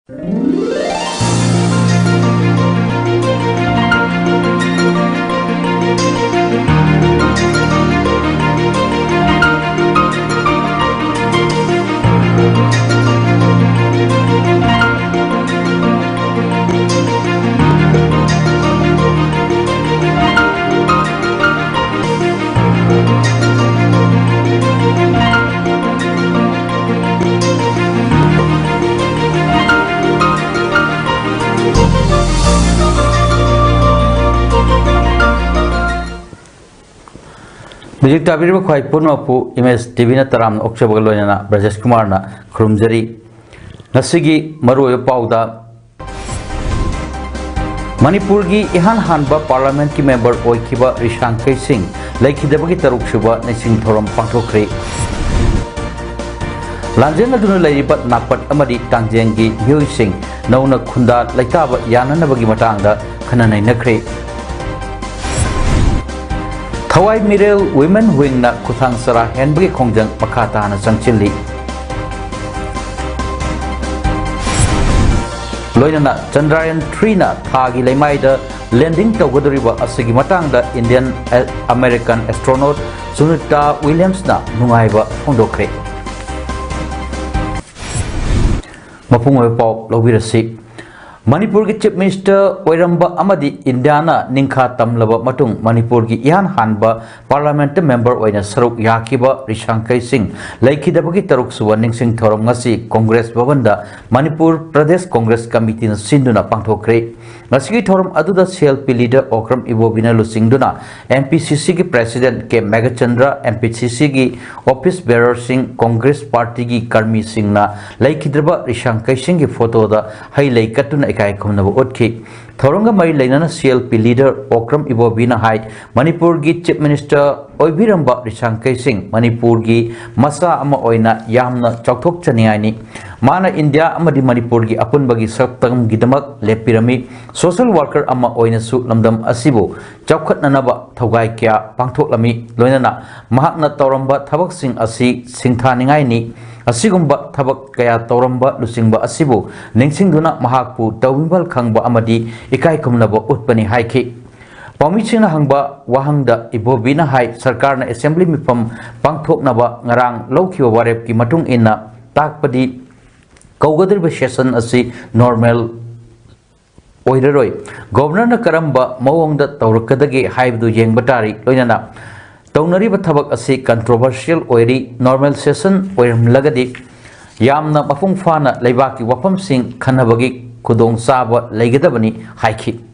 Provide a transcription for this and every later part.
Music tabir khoi punwapu image TV na taram okchabagal loina Brajesh Kumar na khurumjari ngasigi maru pauda Manipur gi ihan hanba parliament ki member oikiba Rishankar Singh laikhidabagi taruk suba nising thoram pangthokre Lanjeng aduna lairiba nakpat amadi tangjeng gi Hyu Singh nauna khunda laitaba yananabagi matangda khananai nakre Hawaii Middle Women Wing na kuthang sara henbagi khongjang pakata na sangchili Loina na Chandrayaan 3 na thagi leimai da landing tawgadoriba asigi matangda Indian American astronaut Sunita Williams na nungaiba hongdokre Mapungwe pop lobirasi Manipur ki Chief Minister Oiramba Amadi Indiana Ningkha Tamlaba Matung Manipur ki Ihan Hanba Parliament member oina saruk yakiba Rishankar Singh laikhidabagi taruk suwa ningsing thorom ngasi Congress Bhavanda Manipur Pradesh Congress Committee na sinduna pangthokre ngasigi thorom aduda CLP leader Okram Ibobina lusingduna MPCC ki President K Megachandra MPCC ki Office Bearer Singh Congress Party ki Karmi Singh na laikhidraba Rishankar Singh ki photo da hai laikatuna kai khomnaba otki thoronga mai leinana CLP leader Okram Ibobina hai Manipur gi Chief Minister Oibiramba Rishankar Singh Manipur gi masa ama oina yamna chokthok chaniai ni mana India amadi Manipur gi apunbagi saptam gidamak lepirami social worker ama oina su lamdam asibu chawkhatnanaba thogai kya pangthoklami loinana mahakna tawramba thabak sing asi singthaningai ni asigumba thabak kaya tawramba lusingba asibu ningsingduna mahakpu tawbimbal khangba amadi ikai kumnaba utpani haiki Pamichina hangba wahangda Ibobina hai sarkar na assembly mifam pangthoknaba ngarang lawkhiwa warep ki matung inna takpadi kaugadriba session asi normal oiraroi governor na karamba mawongda tawrakadagi haibdu yengba tari loinana taunariba thabak asi controversial oiri normal session oiramlagadi yamna mapung fana leibaki wafam sing khanabagi khudong saba leigadabani haiki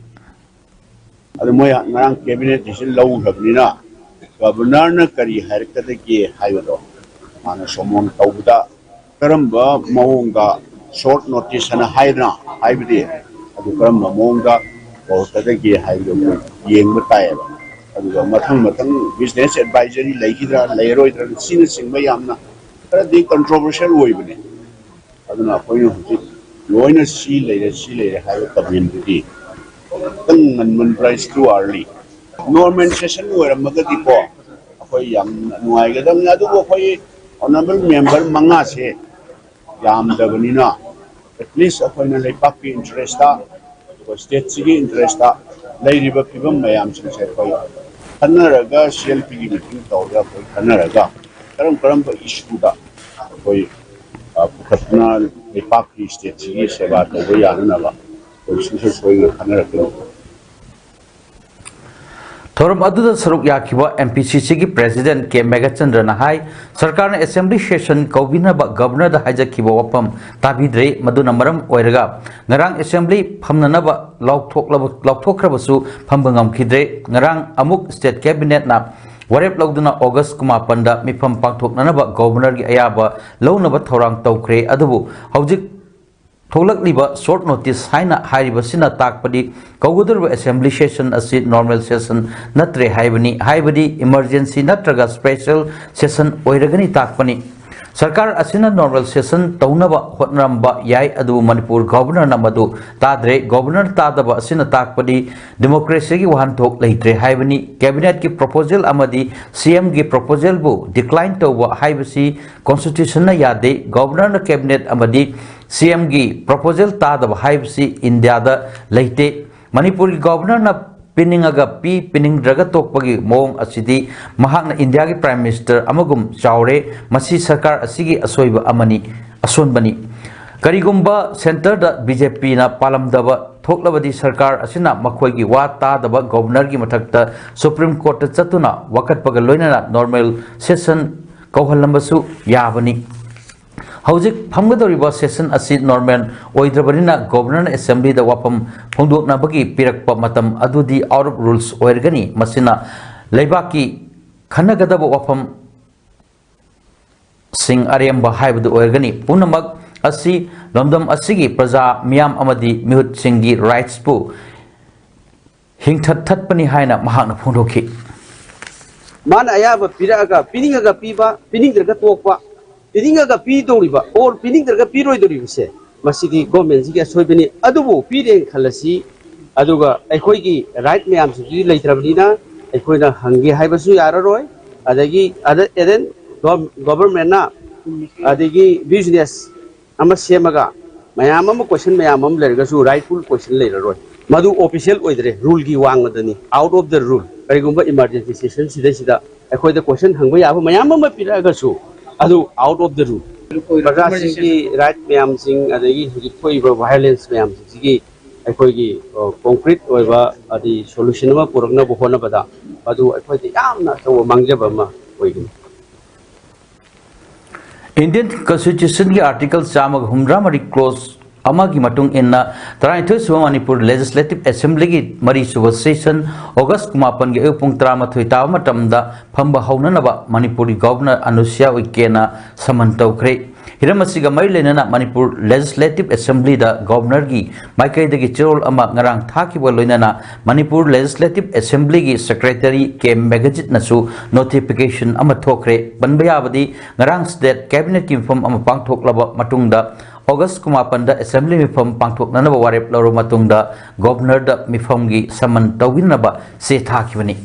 Moya ngarang cabinet decision lau habnina governor na kari harkata ki hayado mana somon tawda karamba maunga short notice na haidna haibdi adu karamba maunga tawda ki hayado yeng batai adu mathang business advisory laihidra lairoidra sin singba yamna kara di controversial oibne aduna koino loina si leire hayo community Tang price too early. Normal session where Magadipo, Yam Nuagadam Nadu, honorable member Mangase, Yam Davanina, at least a finally papi interesta, state city interesta, Lady Bakibum Mayam Sakai, Hanaraga, CLP meeting Tauga for Hanaraga, Karampa Ishuda, Pukatna, the papi state city, Sabat, Wayanava. Thorom aduda saruk yakiba MPCC ki President K Megachandra na hai sarkar na assembly session kaubina ba governor da hajakiba wapam tabidre maduna maram oiraga ngarang assembly phamnana ba lauktokrabasu phambangam khidre ngarang amuk state cabinet na warep lauduna August kumapanda mifam pangthoknana ba governor gi ayaba launaba thorang tawkhre adubu hojik Tholakliba short notice haina hairibasina takpadi kaugudur assembly session asi normal session natre haibadi emergency natraga special session oiragani takpani Sarkar asina normal session taunaba hotnaramba yai adu Manipur governor namadu tadre governor tadaba asina takpadi democracy gi wahanthok leitre haibani cabinet ki proposal amadi CM gi proposal bu decline tawba haibasi constitution na yade governor na cabinet amadi CM gi proposal ta da haibsi India da leite Manipur gi governor na piningaga pining draga tokpagi mong asidi mahakna India gi prime minister amagum chaure masi sarkar asigi asoiba amani asonbani karigumba center da BJP na palamdaba thoklabadi sarkar asina makhoigi wa ta daba governor gi mathakta Supreme Court ta chatuna wakatpaga loinana normal session kauhallambasu yabani Hauzik Pamgadoriba session asi normal oidrabanina governor assembly da wapam phongdokna bagi pirakpa matam adudi out of rules oirgani masina leibaki khanagadaba wapam sing aremba haibadu oirgani punamak asi lomdam asigi praja miyam amadi mihut singi rights pu hingthat thatpani haina mahakna phongdokhi man ayaba piraga piningaga piba piningdraga tokpa piningaga pi doriba or piningdraga piroi doribse masidi government gi asoibani adubu pireng khalasi aduga aikhoigi right miyam sigi leitrabnina aikhoina hangi haibasu yararoi adagi eden government na adagi business ama semaga mayam ama question mayam am lergasu rightful question leraroi madu official oidre rule gi wangmadani out of the rule karigumba emergency session sida aikhoida question hangba yaba mayam ama piragasu adu out of the rule Bagasi ki right mayam sing adagi hujikoi violence mayam sigi aikhoigi concrete oiba adi solution ma puragna bohona bada adu aikhoida yamna so mangjaba ma oigini Indian Constitution ki article chamag humramari clause amagi matung inna tarai suba Manipur Legislative Assembly gi mari suba session August kumapan gi pung 13 taw matamda phamba haunanaba Manipur governor Anusia Uikena saman tawkre hiramasiga mai lenana Manipur Legislative Assembly da governor gi maikai dagi chirol ama ngarang thakiba loinana Manipur Legislative Assembly gi secretary ke magazine nasu notification ama thokre banbayabadi ngarang state cabinet ki form ama pangthoklaba matungda August kumapanda assembly mifam pangthoknanaba warep laro matungda governor da mifam gi saman tawinaba se thakibani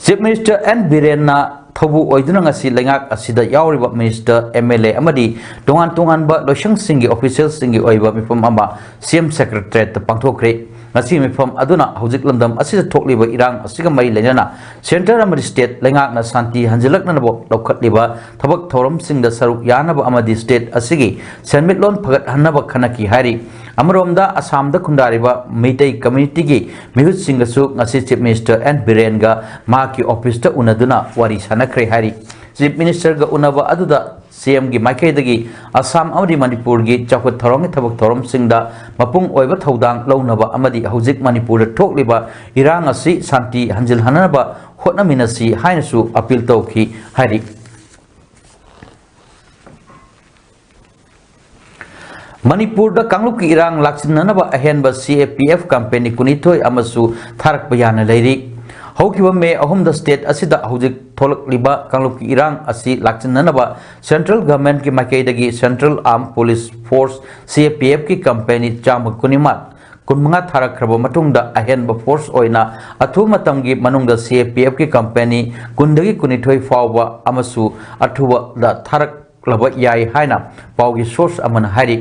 Chief Minister N Birena Thobu oiduna ngasi lengak asida yauriba minister MLA amadi tongan ba loshang singi officials singi oiba mifam ama CM secretariat pangthokre ngasi mifam aduna hojik lamdam asida thokliba irang asiga mai lenana center amadi state lengak na santi hanjilakna nabo lokhatliba thabak thoram singda saruk yanaba amadi state asigi senmitlon phagat hanaba khanaki hari Amromda Assam da Kundariba Meitei community gi mihut singasu ngasi Chief Minister and Birenga maki office ta unaduna wari sanakre hari Chief Minister ga unaba aduda CM gi maikai dagi Assam amadi Manipur gi chakut thorong thabak thorom singda mapung oiba thodang launaba amadi hojik Manipur thokliba irang asi santi hanjil hanaba hotnaminasi hainasu appeal tawki hari Manipur da Kanglup ki irang laksinanaba ahenba CAPF campaign kunithoi amasu tharak bayana leiri haukiba me ahum da state asida hojik tholak liba Kanglup ki irang asi laksinanaba central government ki makai dagi Central Armed Police Force CAPF ki campaign chama kunimat kunmanga tharak khraba matungda ahenba force oina athu matamgi manungda CAPF ki campaign kundagi kunithoi fawba amasu athuwa da tharak laba yai haina pawgi source amana hari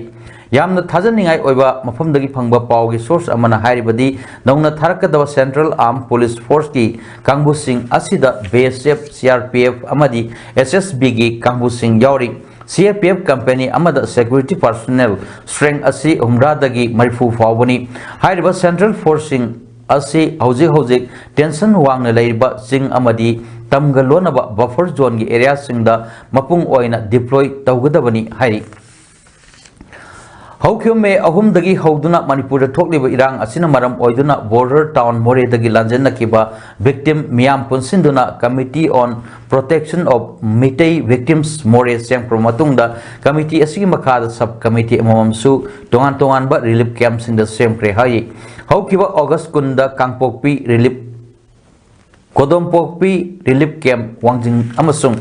Yamna Tazaningai Oiba Mafumdagi Pangba Paugi source Amana Haribadi, Nona Tarakadava Central Armed Police Force ki Kangbu Singh Asida BSF CRPF Amadi SSB ki Kangbu Singh Yauri CRPF company Amada security personnel strength Asi Umradagi Marifu Fawani Hariba Central Forcing Asi Hozik Tension Wang Laiba Singh Amadi Tamgalonaba buffer zone ki area Singda Mapung Oina deploy Taugadabani Hari Haukyome ahum dagi hauduna Manipur thokliba irang asina maram oiduna border town more dagi lanjana kiba victim miyam punsinduna committee on protection of Meitei victims more sang promatungda committee asigi makada sub committee amamsu tongan ba relief camps in the same kre hai haukiba August kunda Kangpokpi relief Kodompokpi relief camp wangjing amasung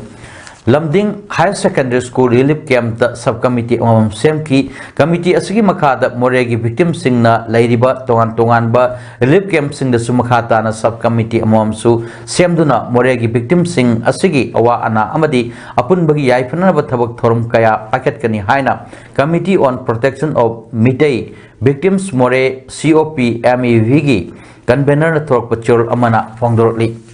Lamding Higher Secondary School Relief Camp the Subcommittee Semki Committee Asigi Makada Moregi Victim Singna Lairiba Tongan ba Relief Camp Sing the Sumakata na Subcommittee Amomsu Semduna Moregi Victim Sing Asigi Awa Ana Amadi Apun Bagi Yaifana Batabak Thorum Kaya Paket Kani Haina Committee on Protection of Midday Victims More COP MEVG Convener Thorpe Pachur Amana Fongdorli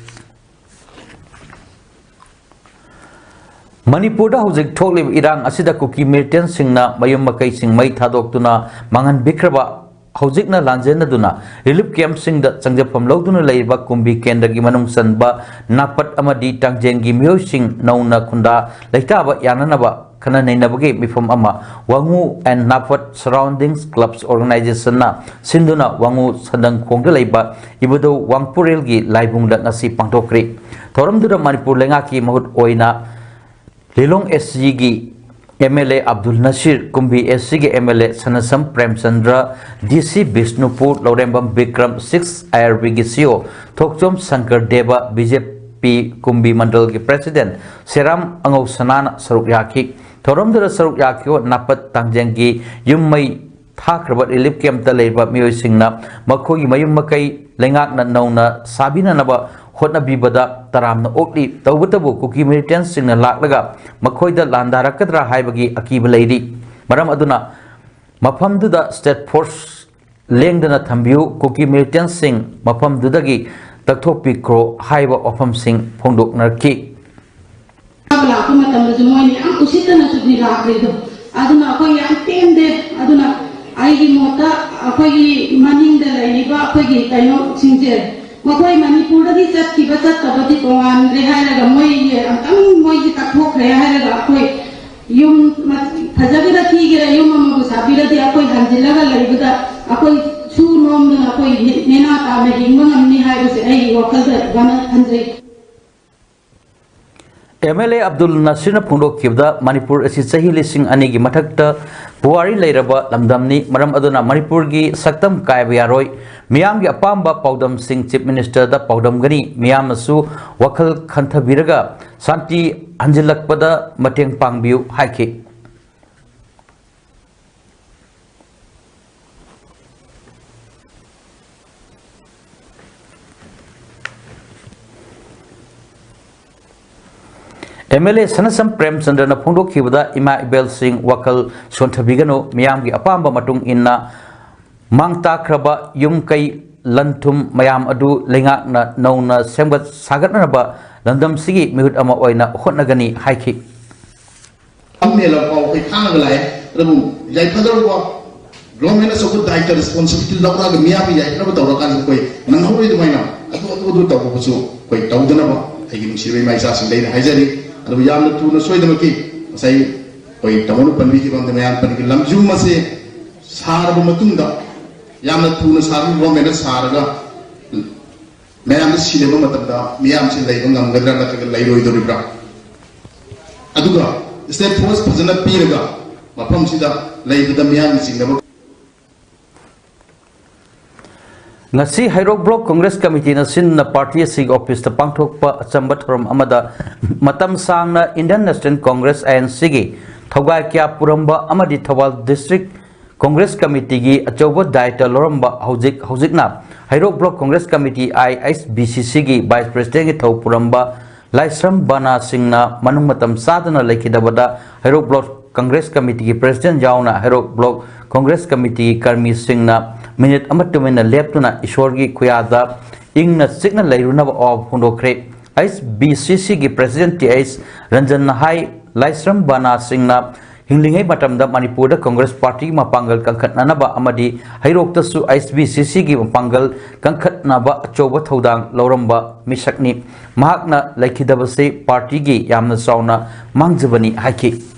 Manipurda hujik thoklib irang asida kuki militant singna mayum makai sing mai thadok tuna mangan bikraba hujikna lanjena duna relief camp singda changjapam logduna leiba kumbi kendra gi manung sanba napat amadi tangjengi myo sing nauna khunda leitaba yananaba kana nainabagi mifam ama wangu and napat surroundings clubs organization na sinduna wangu sadang khongda leiba ibudo wangpurel gi laibungda ngasi pangtokri thoramdura manipur lenga ki mahut oina Lilong SG gi MLA Abdul Nasir Kumbi SG gi MLA Sanasam Premchandra DC Bishnupur Laurembam Bikram 6 IRB gi CEO Thokchom Shankar Deva BJP Kumbi Mandal gi President Seram Angau Sanana Saruk Yaki Thoramdara Saruk Yakio Napat Tangjengi Yummai Thakrabat Relief Camp ta leiba miyoi singna makhogi mayum makai lengak na nauna sabina naba hotna bibada taramna okli tawbutabu kuki militant singna laklaga makhoida landarakadra haibagi akiba leidi maram aduna mafamduda state force lengdana thambiu kuki militant sing mafamdudagi takthokpi kro haiba ofam sing phongdoknarki abla kuma tamdu moini am usitana sudni rakredo aduna ko yam tende aduna aigi mota akogi maninda laiba akogi kaino singje Makoi Manipur di chat ki bachat tabati tongan rehai laga moi ye antang moi ki takhok rehai laga akoi yum thajagira thigira yum amagu sabira di akoi hanjilaga laibuda akoi chu nom dun akoi nena ta me hingmang amni hai buse ai wakal da gana hanjai MLA Abdul Nasir Pungdok Kibda Manipur asi sahi lising anigi mathakta puari leiraba lamdamni maram aduna Manipur gi saktam kaibyaroi miyam gi apamba paudam sing chief minister da paudam gani miyam asu wakal khanthabiraga santi anjilakpada mateng pangbiu haiki MLA Sanasam Premchandra na Pungdok Kibda Ima Ibel Singh wakal sonthabigano miyam gi apamba matung inna mangta kraba yum kai lantum mayam adu lenga na nauna semgat sagat na ba landam sigi mihut ama oina hotnagani haiki amela pau kai khana galai rabu jai phadar ko government so good daita responsibility lakra ga miya bi jai na tawra kan koi nang hoi du maina atu taw ko su koi tawdana ba ai gi sirei mai sa sing dai haijari rabu yam na tu na soi da ki sai koi tamonu panbi ki bang mayam pan ki lamju ma se sar ba matung da yamna tuna saru government saraga mayam sile ba matabda miyam sin lay ngam gadra na ka lay roy do ribra aduga state force phajana piraga mafam sida lay da miyam sin da ngasi Hairok Block Congress Committee na sin na party sig office ta pangthokpa achamba thoram amada matam sangna Indian National Congress ANC gi thogai kya puramba amadi Thawal District Congress Committee gi achoba daita loramba hojikna Hairok Block Congress Committee ISBCC gi Vice President gi thau puramba Laisram Bana Singna manung matam sadana lekhidabada Hairok Block Congress Committee gi President jauna Hairok Block Congress Committee Karmi Singna minute amatumena leptuna ishorgi khuyada ingna signal lairunaba of hundokre ISBCC gi President TS Ranjan Hai Laisram Bana Singna hinglingai matamda Manipur da Congress Party mapangal kangkhatnaba amadi Hairok tasu ISBCC gi mapangal kangkhatnaba achoba thodang lauramba misakni mahakna laikhidabase party gi yamna sauna mangjabani haiki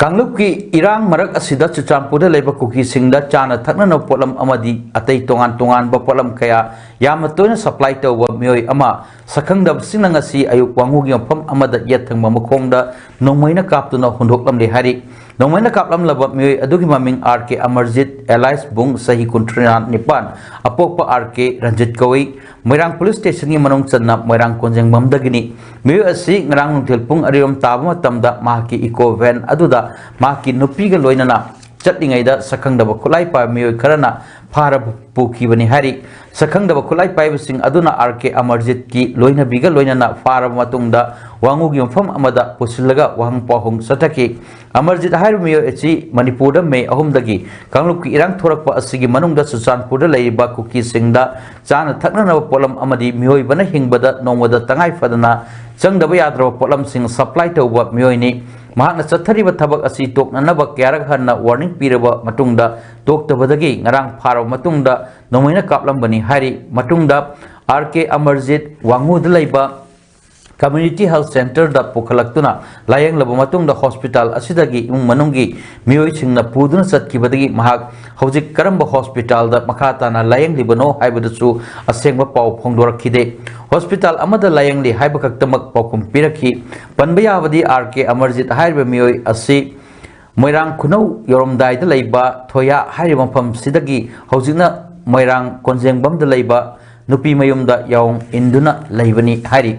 Kanglup ki irang marak asida chuchampuda leba kuki singda chana thakna no polam amadi atei tongan ba polam kaya yamna toina supply to wa mioi ama sakhangdab singna ngasi ayuk wangu gi pham amada yet thangma mukhongda nongmaina kaptuna hundok lamle hari नोंमैना कापलम लब मियोय अदुगी ममिंग आरके अमरजीत एलाइस बुंग सही कुंट्रना निपान अपोप आरके रंजित कवई मोइरांग पुलिस स्टेशन की मनों चन्ना मोइरांग कोंजेंग बमदगिनी मियोय असि ngरang nungthil pung ariom tabu matamda mahaki eco van aduda mahaki nupi ga loinana chatlingai da sakhangdaba khulai pa miyoy kharana phara puki bani hari sakhangdaba khulai pai bising aduna RK Amarjit ki loina biga loinana phara matungda wangu gi mfam amada pusilaga wang pahung sataki Amarjit har miyoy echi Manipur da me ahum dagi kanglup ki irang thorak pa asigi manungda Suchanpur da leiba kuki singda chana thakna na polam amadi miyoy bana hingbada nongwada tangai fadana changdaba yadra polam sing supply tawba miyoy ni mahakna chathariba thabak asi toknanaba kyarak hanna warning piraba matungda toktabadagi ngarang pharaw matungda nomaina kaplambani hari matungda RK Amarjit wangud laiba community health center da pukalaktuna layang laba matungda hospital asidagi imung manunggi miyoy singna puduna chatkibadagi mahak hojik karamba hospital da makhatana layang libano haibadasu asengba paw phongdorakhide hospital amada layang li haibakaktamak pawkum pirakhi panbayawadi RK Amarjit haiba miyoy asi moirang khunau yoromdai da laiba thoya haiba pham sidagi hojikna moirang konjengbam da laiba nupi mayumda yaung induna laibani hari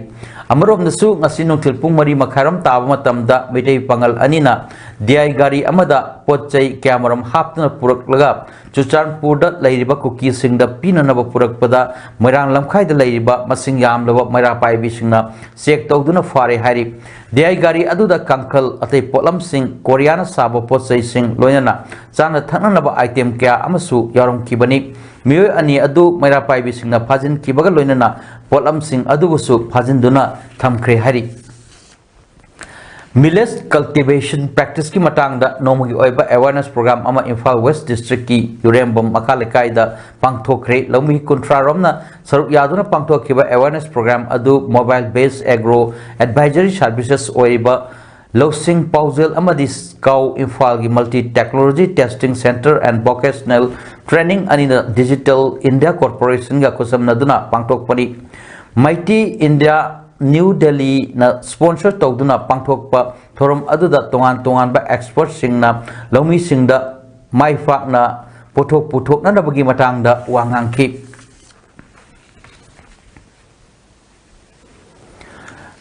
Amarom nasu ngasi nungthil pung mari makharam taba matamda mitay pangal anina DI gari amada potchay kyamaram hapna puraklaga Suchanpur da lairiba kuki singda pinanaba purakpada moirang lamkhai da lairiba masing yamlaba moira paibi singna sek tawduna fare hari DI gari aduda kankal atay potlam sing Koreana saba potchay sing loinana chana thananaba item kya amasu yarom kibani miyoy ani adu moira paibi singna phajin kibaga loinana potlam sing adubusu phajinduna thamkhre hari Millets cultivation practice ki matang da nomugi oiba awareness program ama Imphal West District ki Yurembom Makalekai da pangthokre lomi kontra romna saruk yaduna pangthokhiba awareness program adu mobile based agro advisory services oiba Losing Pausel amadi Kau Imphal gi multi technology testing center and vocational training anina digital India corporation ga kusam naduna pangthokpani Mighty India New Delhi na sponsor tawduna pangthokpa thorom aduda tongan ba expert singna lomi singda mai fakna puthok na bagi matangda wangangki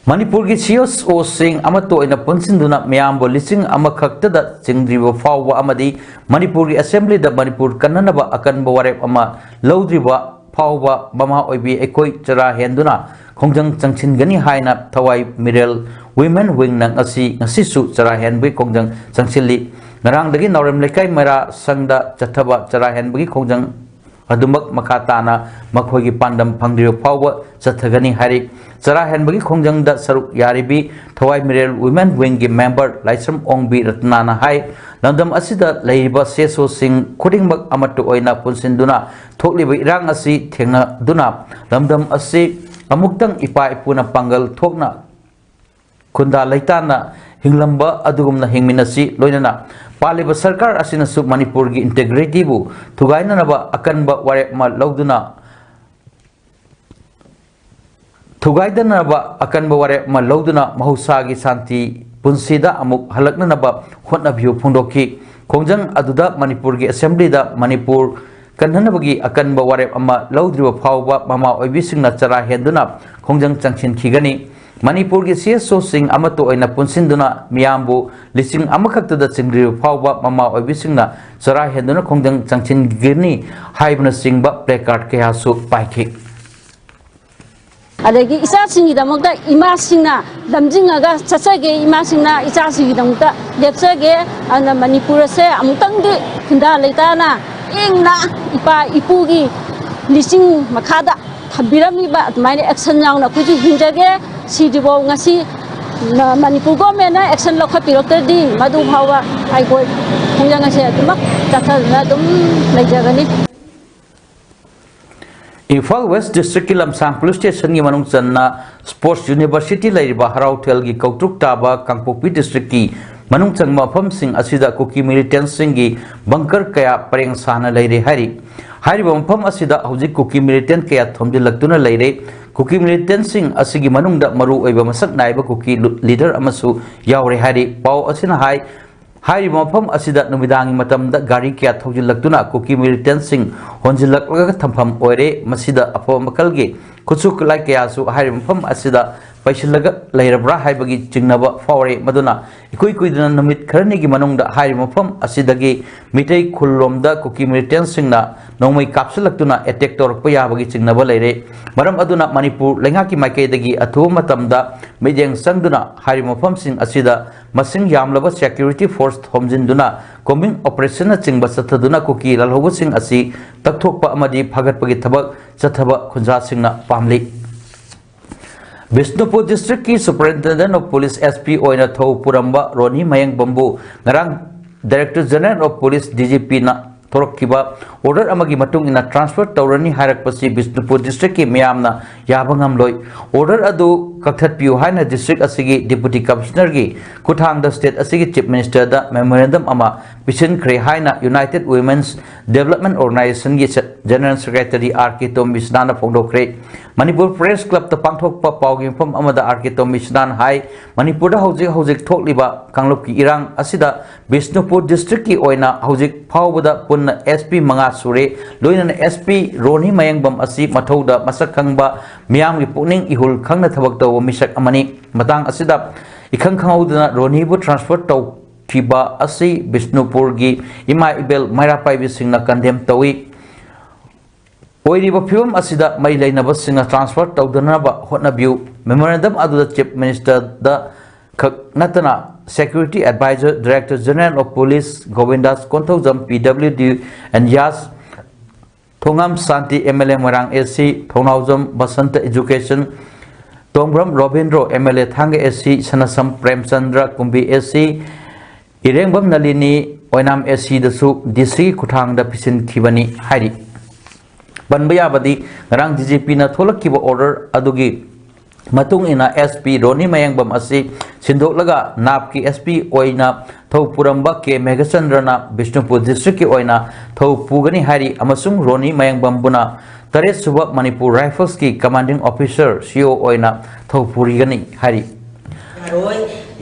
Manipur gi CSO sing amato ina punsinduna miyambo lising amakhaktada singdriba fawwa amadi Manipur gi assembly da Manipur kananaba akanba warep ama lowdriba fawwa mama oibi ekoi chara henduna khongjang changchin gani haina thawai mirel women wing nang asi ngasisu chara henbi khongjang changchili ngarang dagi norem lekai mara sangda chathaba chara henbi khongjang adumak makhatana makhogi pandam phangdrio fawwa chathagani hari chara henbi khongjang da saruk yaribi thawai mirel women wing gi member laisam ongbi ratnana hai Nandam asida leiba seso sing khudingmak amatu oina punsinduna thokliba irang asi thengna duna nandam asi amuktang ipa ipuna pangal thokna khunda laitana hinglamba adugumna hingminasi loinana paliba sarkar asina su Manipur gi integrity bu thugaina naba akanba ware ma lauduna thugaidana naba akanba ware ma lauduna mahusa gi santi punsida amuk halakna naba hotna view phundoki khongjang aduda Manipur gi assembly da Manipur kanhanabagi akanba warep ama laudriba phawba mama oibisingna chara henduna khongjang changchin khigani Manipur gi CSO sing amato oina punsinduna miyambu lising amakhaktada chingriba phawba mama oibisingna chara henduna khongjang changchin girni haibna singba placard kaya su paikhi adagi isasinggi damokta imasingna damjingaga chachage imasingna isasinggi damokta lepsage ana Manipur se amutangdi khunda leitana ingna ipa ipugi lising makhada thabiramiba admaine action yauna kuji hinjage sidibo ngasi Manipur government na action lokhapiroktadi madu bhawa ai goi khongjang ase adumak chathana dum leijagani Imphal West District ki Lamsang Police Station gi manung channa Sports University lairiba Harauthel gi Kautruk taba Kangpokpi District ki manung changma pham sing asida kuki militant sing gi bunker kaya pareng sana laire hari hariba pham asida hojik kuki militant kaya thomjilaktuna laire kuki militant sing asigi manung da maru oiba masak naiba kuki leader amasu yaure hari pau asina hai हाई मफम असिदा नुमिदांगी मतमदा गाड़ी क्या थौजिलक्तुना cookie मिलिटेंट्सिंग होंजिलक्लगा थंफम ओइरे मसिदा अफो मकलगे खुचुक लाइ कयासु हाई मफम असिदा पैसिलगा लेरब्रा हाइबगी चिंगनबा फावरे मदुना इकुई कुइदना नमित खरनिगी मनुंगदा हाई मफम असिदगी मिटै खुल्लोमदा कुकी मिलिटेंट्सिंगना नोंमै कापसलक्तुना अटैक तौरक्पा याबगी चिंगनबा लेरे मरम अदुना मणिपुर लेंगाकी माइकैदगी अथु मतमदा मिजेंग संगदुना हाई मफमसिंग असिदा मसिंग यामलबा सिक्योरिटी फोर्स थोमजिनदुना कोमिंग ऑपरेशन चिंगबा सथदुना कुकी लालहोबसिंग असि तकथोकपा अमदि फागतपगी थबक चथबा खुंजासिंगना पामली बिष्णुपुर डिस्ट्रिक्ट की सुपरिटेंडेंट ऑफ पुलिस एसपी ओइना थौ पुरंबा रोनी मयंग बंबू नरंग director general of police DGP ना थोरकिबा ऑर्डर अमगी मतुंग इना ट्रांसफर तौरनी हारकपसी बिष्णुपुर डिस्ट्रिक्ट की मियामना याबंगम लोय ऑर्डर अदु कथतपियु हाइना डिस्ट्रिक्ट असिगी डिप्यूटी कमिश्नर की कुथांग द स्टेट असिगी चीफ मिनिस्टर दा मेमोरेंडम अमा पिसन क्रे हाइना यूनाइटेड वुमेन्स डेवलपमेंट ऑर्गेनाइजेशन की जनरल सेक्रेटरी आर के तोमिसनाना फोंडोक्रे मणिपुर प्रेस क्लब ता पांगथोकपा पावगिंफम अमदा आर के तोमिसनान हाई मणिपुर हौजिक हौजिक थोकलिबा कांगलुप की इरांग असिदा बिष्णुपुर डिस्ट्रिक्ट की ओइना हौजिक फावबदा पुन्ना एसपी मंगा सुरे लोइना एसपी रोनी मयंगबम असि मथौदा मसक खंगबा मियाम की पुनिंग इहुल खंगना थबक तौ मिसक अमनी मतंग असिदा इखंग खंगौदना रोनीबु ट्रांसफर तौ खिबा असि बिष्णुपुर की इमा इबेल मैरा पाइबि सिंगना कंडेम तौई ओइरिबा फिल्म असिदा मई लेनबा सिंगना ट्रांसफर तौदनबा होटनबियु मेमोरेंडम अदुदा चीफ मिनिस्टर दा खकनतना security adviser director general of police Govindas Konthoujam PWD and यास थोंगम शांति एमएलए मरांग AC Thounaojam Basanta education Tongbram Robindro MLA थांग AC Sanasam Premchandra Kumbi AC Irengbam Nalini Oinam AC दसु डीसी खुथांग दा पिसिन खिबनी हाइरी बनबयाबदी रंग डीजीपी ना थोलकिबा ऑर्डर अदुगी मतुंग इना एसपी रोनी मयंगबम असि सिंदोकलगा नाप की एसपी ओइना थौ पुरंबा के मेघचंद्रना बिष्णुपुर डिस्ट्रिक्ट की ओइना थौ पुगनी हारी अमसुंग रोनी मयंगबम बुना तरेत सुबह मणिपुर राइफल्स की कमांडिंग ऑफिसर सीओ ओइना थौ पुरीगनी हारी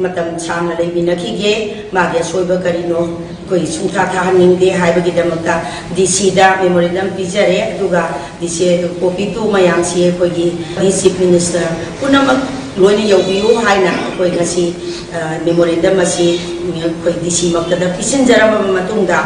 मतम सामना लेबिनखिगे मागे सोइबा करिनो कोई सुंथा थाहनिंगदे हाइबगिदमता डीसी दा मेमोरेंडम पिजरे अदुगा डीसी कॉपी टू मयाम सी कोई चीफ मिनिस्टर पुनमक लोइने यौबियु हाइना कोई गसी मेमोरेंडम असी कोई डीसी मक्तदा पिसिनजरम मतुंगदा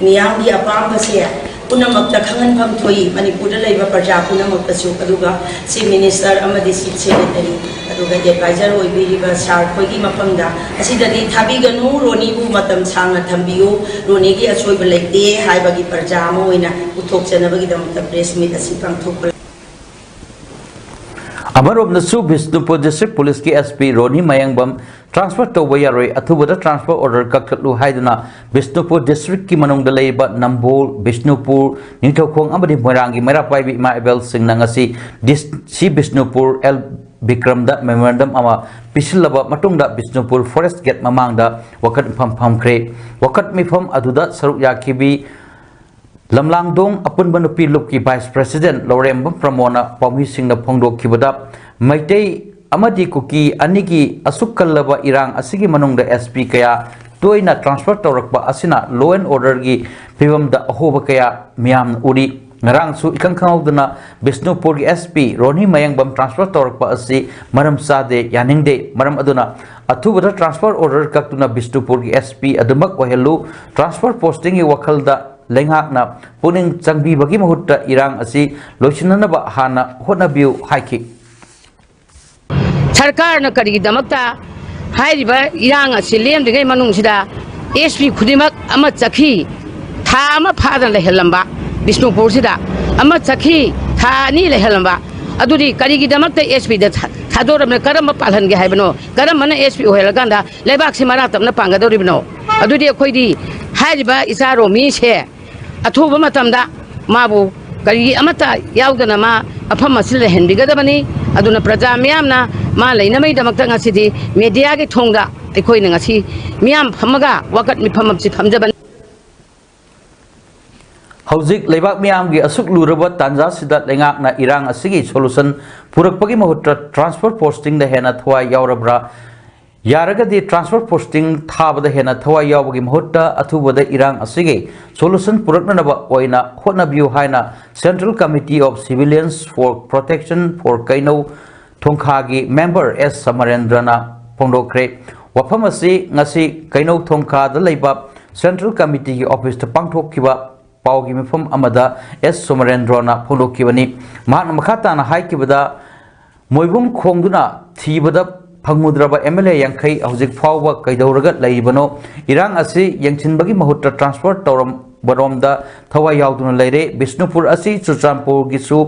मियाम की अपामबसे पुनमक्ता खंगनफम थोई मणिपुर लेबा प्रजा पुनमक्तसु अदुगा चीफ मिनिस्टर अमदि चीफ सेक्रेटरी अदुगा एडवाइजर ओइबिरिबा सार खोगी मफमदा असिददि थाबिगनु रोनीबु मतम सांगना थंबियु रोनीगी अचोइबा लेते हाइबागी प्रजा अमा ओइना उथोकचनबगी दमता प्रेस मीट असि पांगथोक अमरोबनसु बिष्णुपुर डिस्ट्रिक्ट पुलिस की एसपी रोनी मयंगबम ट्रांसफर तौबा यारोय अथुबदा ट्रांसफर ऑर्डर ककलु हाइदुना बिष्णुपुर डिस्ट्रिक्ट की मनोंग लेबा नंबोल बिष्णुपुर निथौखोंग अमदि मोरांगी मेरापाइबी इमा एबेल सिंगनांगसी सी बिष्णुपुर एल विक्रम दा मेमोरेंडम अमा पिसिलबा मतुंगदा बिष्णुपुर फॉरेस्ट गेट ममांगदा वकत फमखरे वकत मिफम अदुदा सरुक याखिबी लमलांगदोंग अपुनबा नुपी लुप की vice president लोरेंबम प्रमोना पौमी Singh फोंदोखिबदा Meitei अमदि cookie अनिगी असुकल्लबा इरांग असिगी मनुंगदा SP कया तोइना ट्रांसफर तौरकबा असिना लॉ एंड ऑर्डर की फिवमदा अहोबा कया मियाम Uri ngarangsu ikang khanguduna Bishnupur SP Roni Mayangam transfer taurakpa asi maram sade yaningde maram aduna athubada transfer order kaktuna Bishnupur SP adumak ohelu transfer posting wakhalda lenghakna puning changbi bagi mahutta irang asi loichinanaba hana honabiu haiki सरकार न करी दमकता हाइरिबा इरांग असि लेमदिगै मनुंगसिदा SP खुदिमक अमा चखी था अमा फादन लेहलंबा बिष्णुपुर सिदा अमा चखी था नि लेहलंबा अदुदी करीगी दमकता एसपी द थादोरमने करम पालहनगे हाइबनो करम मन एसपी होयलगंदा लेबाक सि मरा तमना पांगदोरिबनो अदुदी खोइदी हाइरिबा इसारोमी से अथुबा मतमदा माबु करीगी अमता याउदना मा अफम मसिल लेहनबिगदबनी अदुना प्रजा मियामना मा लेनमै दमकता ngasiदी मीडिया के थोंगदा अखोइना ngasi मियाम फमगा वकत मिफममसि फमजबन हौजिक लेबाक मियाम की असुक लुरबा तांजा सिदा लेंगाकना इरांग असिगी सोल्यूशन पुरकपगी महुत्रा ट्रांसफर पोस्टिंग द हेना थवा यावरब्रा यारगदी ट्रांसफर पोस्टिंग थाबदा हेना थवा यावगी महत्ता अथुबदा इरांग असिगे सोल्यूशन पुरकननबा ओइना होटनबियु हाइना central committee of civilians for protection for कैनो थोंखागी मेंबर एस समरेंद्रना फोंडोक्रे वफम असि ngasi कैनो थोंखादा लैबा सेंट्रल कमिटी की ऑफिस त पांगथोकिबा पावगी मिफम अमदा एस समरेंद्रना फोंडोकिबनी मान मखाताना हाइकिबदा मोइबुम खोंगदुना थीबदा फंगमुद्रबा एमएलए यांखै हौजिक फावबा कैदौरगा लैबनो इरांग असि यंगचिनबगी महुत्ता ट्रांसफर तौरम बरोमदा थवा यावदुना लैरे बिष्णुपुर असि चुचामपुर गिसु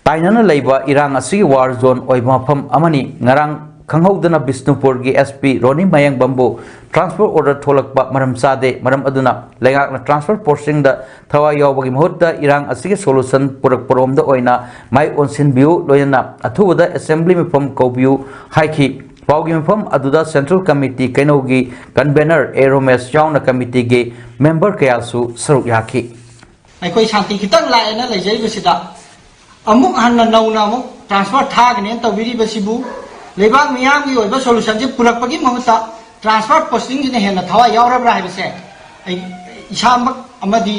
ताइनना लैबा इरांग असि वार जोन ओइबा फम अमनी ngarang खंगहौदना बिष्णुपुर की एसपी रोनी मयंग बंबो ट्रांसफर ऑर्डर थोलकपा मरम सादे मरम अदुना लेगाकना ट्रांसफर पोस्टिंग द थवा यावबगी महुत्ता इरांग असि सोल्यूशन पुरक परोमदा ओइना माइ ओनसिन बिउ लोयना अथुबदा असेंबली मिफम कौबिउ हाइखी पावगी मिफम अदुदा सेंट्रल कमिटी कैनोगी कन्वेनर एरोमेस यावना कमिटी के मेंबर कयासु सरुक याखी अखोई शांति खितंग लायना लैजैबसिदा अमुक हन्ना नौना अमुक ट्रांसफर थागने तौबिरिबसिबु लेबाग मियाम की ओइबा सोल्यूशन जे पुरकपगी महत्ता ट्रांसफर पोस्टिंग जिने हेना थवा यावरब्रा हाइबसे इसामक अमदी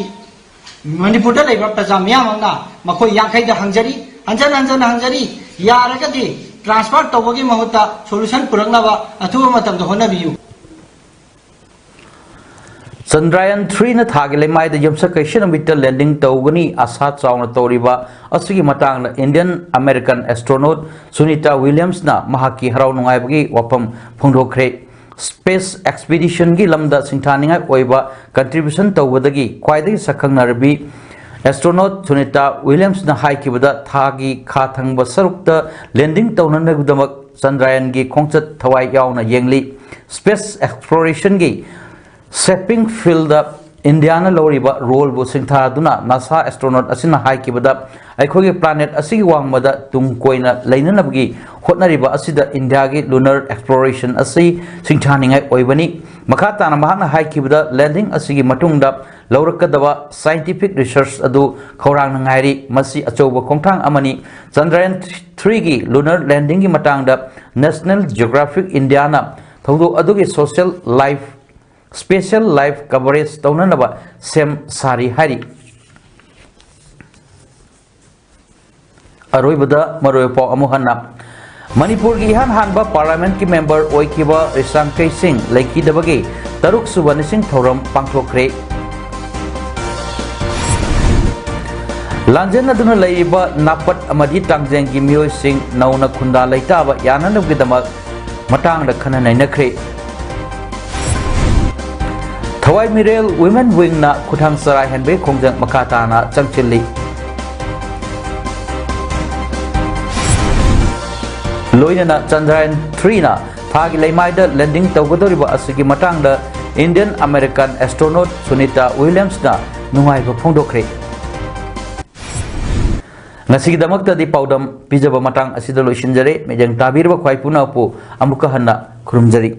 मणिपुरदा लेबा प्रजा मियामना मखोई यांखैदा हंजरी हंजन हंजरी यारगदी ट्रांसफर तौबगी महत्ता सोल्यूशन पुरकनबा अथुबा मतमदा होनबियु चंद्रयान 3 न थागे लेमाइद यमसा कैशन मिटर लैंडिंग तौगनी आशा चावना तौरिबा असुगी मतांग Indian American astronaut Sunita Williams ना महाकी हराव नुंगाइबगी वफम फोंदोखरे स्पेस एक्सपीडिशन की लमदा सिंथानिंगाय ओइबा कंट्रीब्यूशन तौबदगी क्वाइदगी सखंगनरबी एस्ट्रोनॉट सुनीता विलियम्स ना हाइकिबदा थागी खाथंगबा सरुक्ता लैंडिंग तौननगदमक चंद्रयान की खोंचत थवाई यावना येंगली स्पेस एक्सप्लोरेशन की सेपिंग फील्ड इंडिया लौरीबा रोल बु सिंथादुना नासा एस्ट्रोनॉट असिना हाइकिबदा अखोगे प्लानेट असिगी वांगमदा तुंग कोइना लैननबगी होटनरिबा असिदा इंडिया की लूनर एक्सप्लोरेशन असि सिंथानिंगाय ओइबनी मखाताना महाना हाइकिबदा लैंडिंग असिगी मतुंगदा लौरकदबा साइंटिफिक रिसर्च अदु खौरांग नंगाइरी मसी अचौबा खोंथांग अमनी चंद्रयान 3 की लूनर लैंडिंग की मतांगदा नेशनल जियोग्राफिक इंडिया ना थौदो अदुगी social life special life coverage तौननबा सेम सारी हारी अरोइबदा मरोयपो अमुहन्ना मणिपुर की इहान हानबा पार्लियामेंट की मेंबर ओइकिबा रिसांकै सिंह लैकिदबगे तरुक सुबा निसिंग थौरम पांथोखरे लांजेन अदुना लैबा नापट अमदी तांगजेंग की मियोय सिंह नौना खुंदा लैताबा याननबगिदमक मतांगदा खना नैनखरे थवाई मिरेल वुमेन विंग ना खुथांग सराय हेनबे खोंजंग मखाताना चंगचिल्ली लोइना चंद्रयान 3 ना थागी लेमाइदा लैंडिंग तौगदोरिबा असगी मतांगदा Indian American astronaut Sunita Williams ना नुंगाइबा फोंदोखरे ngasigidamakta di paudam pijaba matang asida loisinjare mejang tabirba khwai punappu amuka hanna khurumjari